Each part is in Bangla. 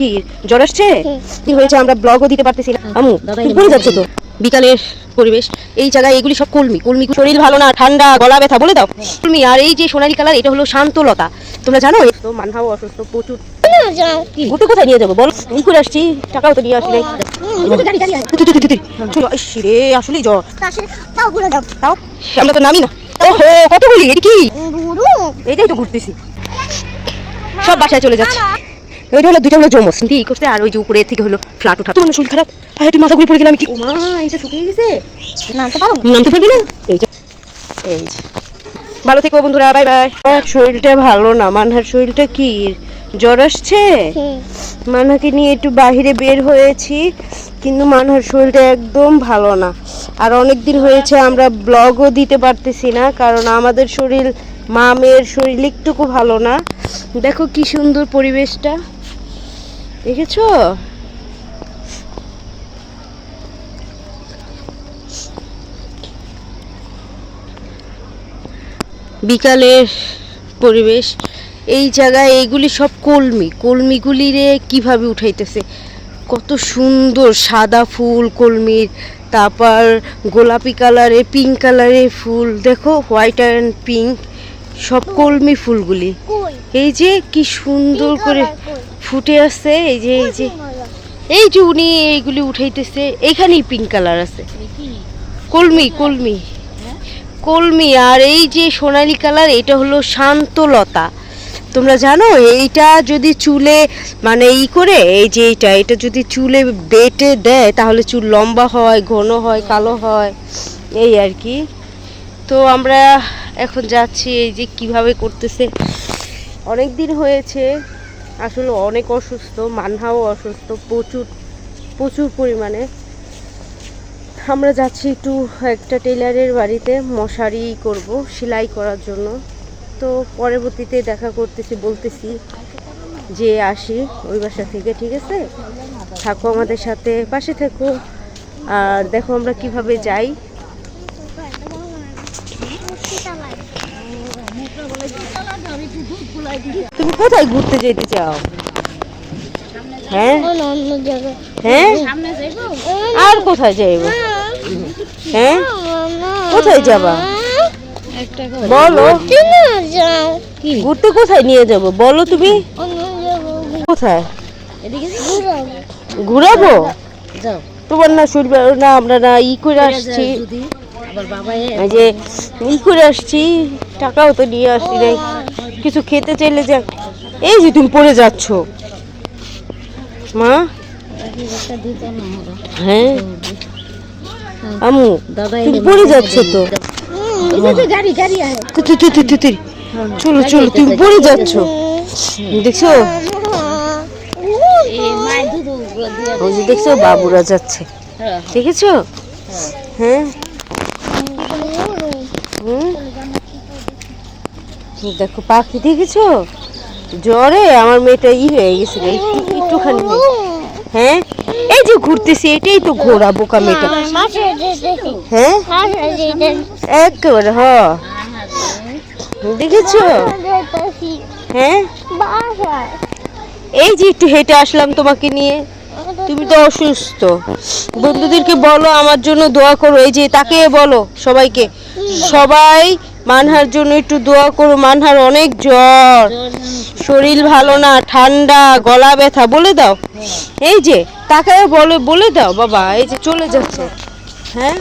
কি জ্বর আসছে? কি হয়েছে? আমরা ব্লগও দিতে পারতেছি না। আমু তুমি পড়ে যাচ্ছে তো। বিকালের পরিবেশ, এই জায়গায় এগুলি সব কলমি। কলমি শরীর ভালো না, ঠান্ডা, গলা ব্যথা, বলে দাও কলমি। আর এই যে সোনালী কালার, এটা হলো শান্তলতা। তোমরা জানো তো মানহাও অসুস্থ প্রচুর। ঘুরতে কোথায় নিয়ে যাবো বল? এই করে আসছি, টাকাও তো নিয়ে আসি নাই। চলো রে, আসলেই জ্বর। তাও আমরা তো নামি না। ওহো কত বলি, এটা কি? এইটাই তো ঘুরতেছি, সব বাসায় চলে যাচ্ছে। ওইটা হলো দুইটা হলো জমস ঠিক করতে, আর ওই যে উপরে থেকে হলো ফ্ল্যাট উঠা। তোমার শরীর খারাপ, আর তুই মাথা ঘুরে পড়ে গেলাম। কি ও মা, এইটা শুকিয়ে গেছে, নামতে পারবি না। এই যে ভালো থেকো বন্ধুরা, বাই বাই। শরীরটা ভালো না, মানহার শরীরটা কি জ্বর আসছে। মানহাকে নিয়ে একটু বাহিরে বের হয়েছি, কিন্তু মানহার শরীরটা একদম ভালো না। আর অনেক দিন হয়েছে আমরা ব্লগও দিতে পারতেছি না, কারণ আমাদের শরীর, মা মেয়ের শরীর একটুকু ভালো না। দেখো কি সুন্দর পরিবেশটা, দেখেছো? বিকালের পরিবেশ, এই জায়গায় এইগুলি সব কলমি। কলমিগুলি রে কিভাবে উঠাইতেছে, কত সুন্দর সাদা ফুল কলমির, তারপর গোলাপি কালারে, পিঙ্ক কালারের ফুল, দেখো হোয়াইট অ্যান্ড পিঙ্ক, সব কলমি ফুলগুলি। এই যে কি সুন্দর করে ফুটে আছে। এই যে এই যে উনি এইগুলি উঠাইতেছে, এইখানেই পিঙ্ক কালার আছে, কলমি কলমি কলমি। আর এই যে সোনালী কালার, এটা হলো শান্তলতা। তোমরা জানো এইটা যদি চুলে মানে করে, এই যে এটা যদি চুলে বেটে দেয়, তাহলে চুল লম্বা হয়, ঘন হয়, কালো হয়, এই আর কি। তো আমরা এখন যাচ্ছি, এই যে কিভাবে করতেছে। অনেক দিন হয়েছে, আসলে অনেক অসুস্থ, মানহাও অসুস্থ প্রচুর প্রচুর পরিমাণে। আমরা যাচ্ছি একটু একটা টেলারের বাড়িতে মশারি করব, সেলাই করার জন্য। তো পরবর্তীতে দেখা করতেছি, বলতেছি যে আসি ওই বাসা থেকে, ঠিক আছে? থাকো আমাদের সাথে, পাশে থাকো। আর দেখো আমরা কিভাবে যাই। তুমি কোথায় ঘুরতে যেতে চাও? হ্যাঁ হ্যাঁ, আর কোথায় যাইব? হ্যাঁ কোথায় যাবা বলো? ঘুরতে কোথায় নিয়ে যাব বলো তুমি? কোথায় ঘুরাবো? তোমার না শরীর ভালো না, আমরা না করে আসছি, যে করে আসছি, টাকাও তো নিয়ে আসি নাই। কিছু খেতে চাইলে যা। এই যে তুমি পড়ে যাচ্ছ মা। হ্যাঁ আমু তুমি পড়ে যাচ্ছ তো। চলো চলো, তুমি পড়ে যাচ্ছ, দেখছো? ওই যে দেখছো বাবুরা যাচ্ছে, দেখেছো? হ্যাঁ দেখো পাখি, দেখেছো? জ্বরে আমার মেয়েটা হয়ে গেছিল একটুখানি। হ্যাঁ এই যে ঘুরতেছি, এটাই তো ঘোরা, বোকা মেয়েটা। হ্যাঁ একেবারে দেখেছো? হ্যাঁ এই যে একটু হেঁটে আসলাম তোমাকে নিয়ে। তুমি তো অসুস্থ, বন্ধুদেরকে বলো আমার জন্য দোয়া করো। এই যে তাকে বলো সবাইকে, সবাই মানহার জন্য একটু দোয়া করো। মানহার অনেক জ্বর, শরীর ভালো না, ঠান্ডা, গলা ব্যথা, বলে দাও। এই যে তাকায় বলে দাও বাবা। এই যে চলে যাচ্ছে। হ্যাঁ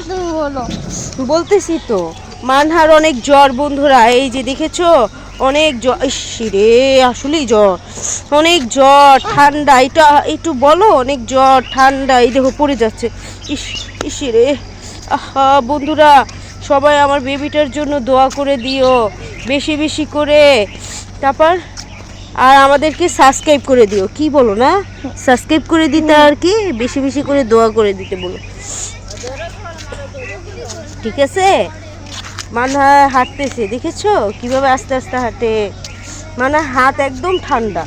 বলতেছি তো, মানহার অনেক জ্বর বন্ধুরা। এই যে দেখেছো অনেক জ্বর, রে আসলেই জ্বর, অনেক জ্বর, ঠান্ডা। এটা একটু বলো, অনেক জ্বর ঠান্ডা। এই দেখো পড়ে যাচ্ছে, ইস রে। আহা বন্ধুরা, সবাই আমার বেবিটার জন্য দোয়া করে দিও বেশি বেশি করে। তারপর আর আমাদেরকে সাবস্ক্রাইব করে দিও, কি বলো না? সাবস্ক্রাইব করে দিতে, আর কি বেশি বেশি করে দোয়া করে দিতে বলো, ঠিক আছে? মানহা হাঁটতেছে, দেখেছো কিভাবে আস্তে আস্তে হাঁটে। মানে হাত একদম ঠান্ডা,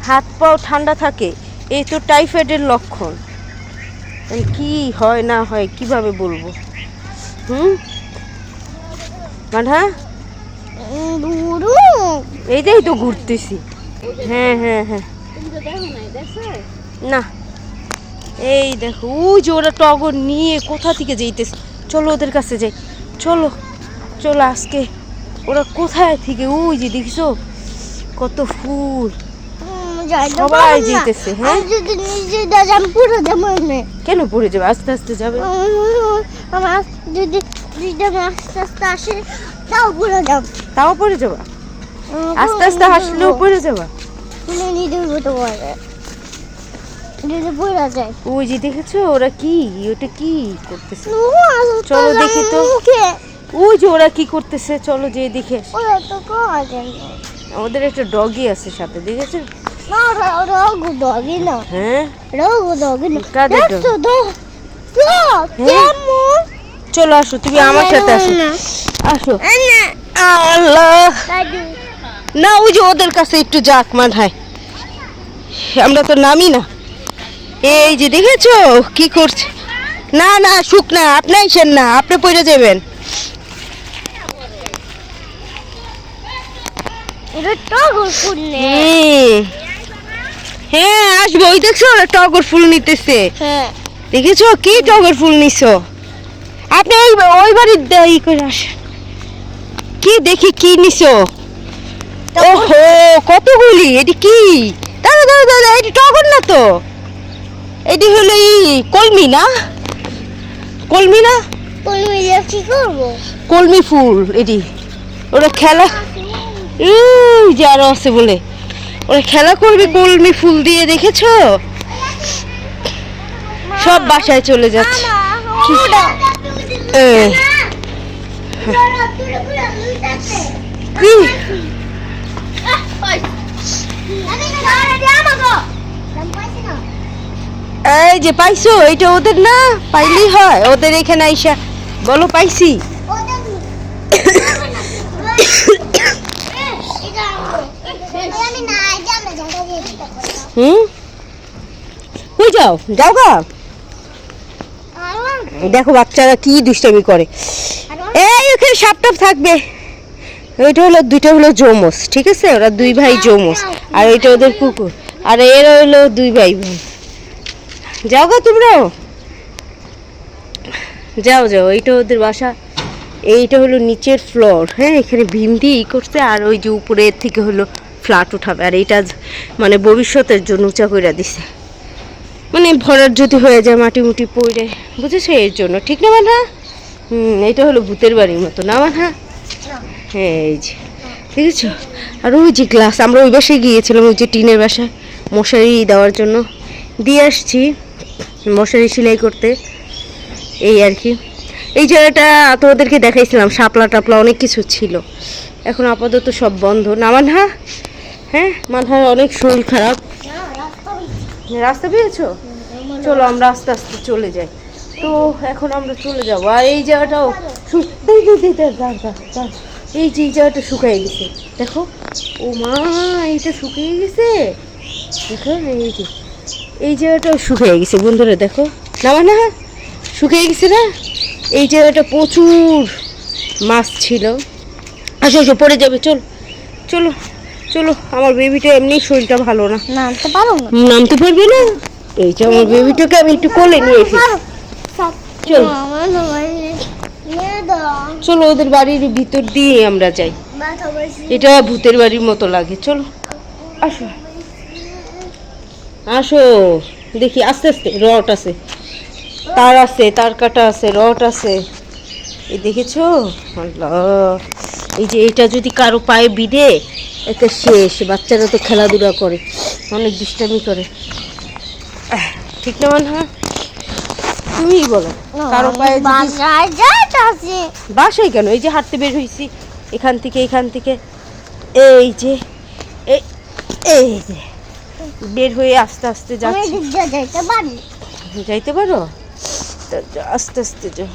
হাত পাও ঠান্ডা থাকে, এই তো টাইফয়েডের লক্ষণ। কি হয় না হয় কিভাবে বলবো? মানহা এইটাই তো ঘুরতেছি। হ্যাঁ হ্যাঁ হ্যাঁ না এই দেখো ওই যে ওরা টগর নিয়ে কোথা থেকে যাইতেছে। চলো ওদের কাছে যাই, চলো চলো। আজকে ওরা কোথায় থেকে, ওই যে দেখছো কত ফুল, সবাই যেতেছে। হ্যাঁ কেন পড়ে যাবে, আস্তে আস্তে যাবে। তাও পড়ে যাবা, আস্তে আস্তে হাসলেও পড়ে যাবা। ওই যে দেখেছো ওরা কি, ওটা কি করতেছে, চলো দেখি তো। ওই যে ওরা কি করতেছে, চলো যে দেখে। আমাদের একটা ডগি আছে সাথে, দেখেছো? হ্যাঁ চলো আসো, তুমি আমার সাথে আসো, আসো। আল্লাহ না, ওই যে ওদের কাছে একটু যাক মান হয়, আমরা তো নামি না। এই যে দেখেছো কি করছে। না না শুক না, আপনি আইসেন না, আপনি পড়ে যাবেন। হ্যাঁ আসবো, ওই দেখছো টগর ফুল নিতেছে। দেখেছো কি টগর ফুল নিছো আপনি? ওই বাড়ির ই করে আসেন, কি দেখি কি নিছো। ওহো কতগুলি, এটি কি? দাদা দাদা দাদা, এটি টগর না তো, এটি হলো কলমি না, কলমি না, কি করবো? কলমি ফুল এটি। ওরা খেলা, যে আরো আছে বলে ওরা খেলা করবে কলমি ফুল দিয়ে, দেখেছো? সব বাসায় চলে যাচ্ছে। কি এই যে পাইছো, এটা ওদের না, পাইলেই হয়। ওদের এখানে আইসা বলো পাইছি। কই যাও, যাও গা। দেখো বাচ্চারা কি দুষ্টামি করে। এই ওখানে সাপটাপ থাকবে। ওইটা হলো, দুইটা হলো জমস, ঠিক আছে? ওরা দুই ভাই জমস, আর ওইটা ওদের কুকুর, আর এরা হলো দুই ভাই বোন। যাও গা তোমরাও, যাও যাও। এইটা ওদের বাসা, এইটা হলো নিচের ফ্লোর। হ্যাঁ এখানে ভীম দিয়ে করছে, আর ওই যে উপরের থেকে হলো ফ্ল্যাট উঠাবে। আর এইটা মানে ভবিষ্যতের জন্য উঁচা করে দিছে, মানে ভরার যদি হয়ে যায় মাটি মুটি পড়ে, বুঝেছো? এর জন্য, ঠিক না মানহা? এইটা হলো ভূতের বাড়ির মতো না মানহা? হ্যাঁ এই যে দেখেছো। আর ওই যে গ্লাস, আমরা ওই বাসায় গিয়েছিলাম, ওই যে টিনের বাসায় মশারি দেওয়ার জন্য দিয়ে আসছি, মশারি সেলাই করতে, এই আর কি। এই জায়গাটা তোমাদেরকে দেখাইছিলাম, শাপলা টাপলা অনেক কিছু ছিল, এখন আপাতত সব বন্ধ না মানহা? হ্যাঁ মানহার অনেক শরীর খারাপ। রাস্তা পেয়েছো? চলো আমরা আস্তে আস্তে চলে যাই। তো এখন আমরা চলে যাবো। আর এই জায়গাটাও এই যে এই জায়গাটা শুকিয়ে গেছে, দেখো। ও মা, এইটা শুকিয়ে গেছে, দেখো। এই যে এই জায়গাটাও শুকিয়ে গেছে বন্ধুরা, দেখো না মানে শুকিয়ে গেছে না? এই জায়গাটা প্রচুর মাছ ছিল। আসো আসো, পড়ে যাবে, চলো চলো চলো। আমার বেবিটা এমনি শরীরটা ভালো না, নামতে পারো না? নামতে পারবে না। এই যে আমার বেবিটাকে আমি একটু কোলে নিয়ে এসেছি, চলো চলো। ওদের বাড়ির ভিতর দিয়ে আমরা যাই, এটা ভূতের বাড়ির মতো লাগে। চলো আসো আসো, দেখি আস্তে আস্তে। রড আছে, তার আছে, তার কাটা আছে, রড আছে, এই দেখেছো? আল্লাহ, এই যে এটা যদি কারো পায়ে বিঁধে একটা শেষ। বাচ্চারা তো খেলাধুলা করে, অনেক দুষ্টামি করে, ঠিক না মানহা? তুমিই বলো, কারো পায়ে বাসায় কেন? এই যে হাঁটতে বের হয়েছি এখান থেকে, এখান থেকে, এই যে এই যে বের হয়ে আস্তে আস্তে যাচ্ছি। যাইতে পারো? আস্তে আস্তে যাও।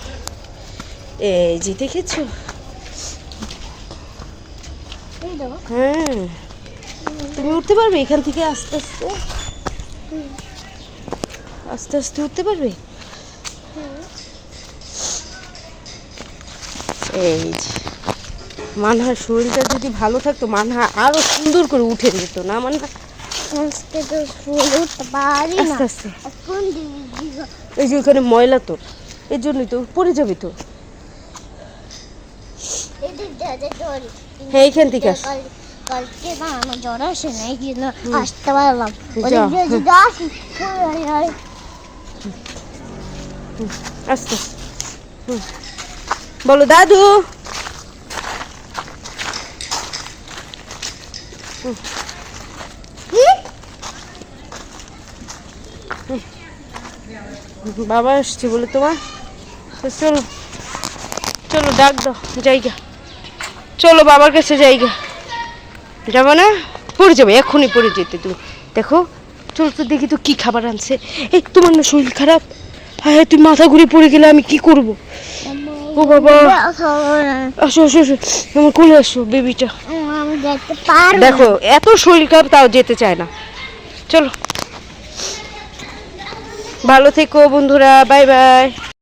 এই যে দেখেছো? হ্যাঁ তুমি উঠতে পারবে এখান থেকে? আস্তে আস্তে আস্তে আস্তে উঠতে পারবে? এই যে মানহার শরীরটা যদি ভালো থাকতো, মানহা আরো সুন্দর করে উঠে যেত না মানহা? আজকে তো ফুল উঠতে পারি না আস্তে আস্তে কোন দিকে এই যে ওখানে ময়লা তো এর জন্যই তো পড়ে যাবে তো। এদিক দিয়ে জল হ্যাঁ এইখান থেকে আস। কালকে না আমার জ্বর আসে না এই জন্য আসতে পারলাম যা, ওদিক দিয়ে যদি আসি আস্তে বলো দাদু। বাবা আসছে বলে তোমার, তো চলো চলো ডাক দাও জায়গা, চলো বাবার কাছে জায়গা যাবো না, পড়ে যাবে এক্ষুনি পড়ে যেতে তুমি। দেখো চলো তো দেখি তো কি খাবার আনছে। এই তোমার না শরীর খারাপ, হ্যাঁ তুই মাথা ঘুরে পড়ে গেলে আমি কি করব। ও বাবা আসো আসো আসো আমার কোলে আসো বেবিটা। আমি দেখতে পারবো দেখো এত শরীর খারাপ তাও যেতে চায় না। চলো ভালো থেকো বন্ধুরা, বাই বাই।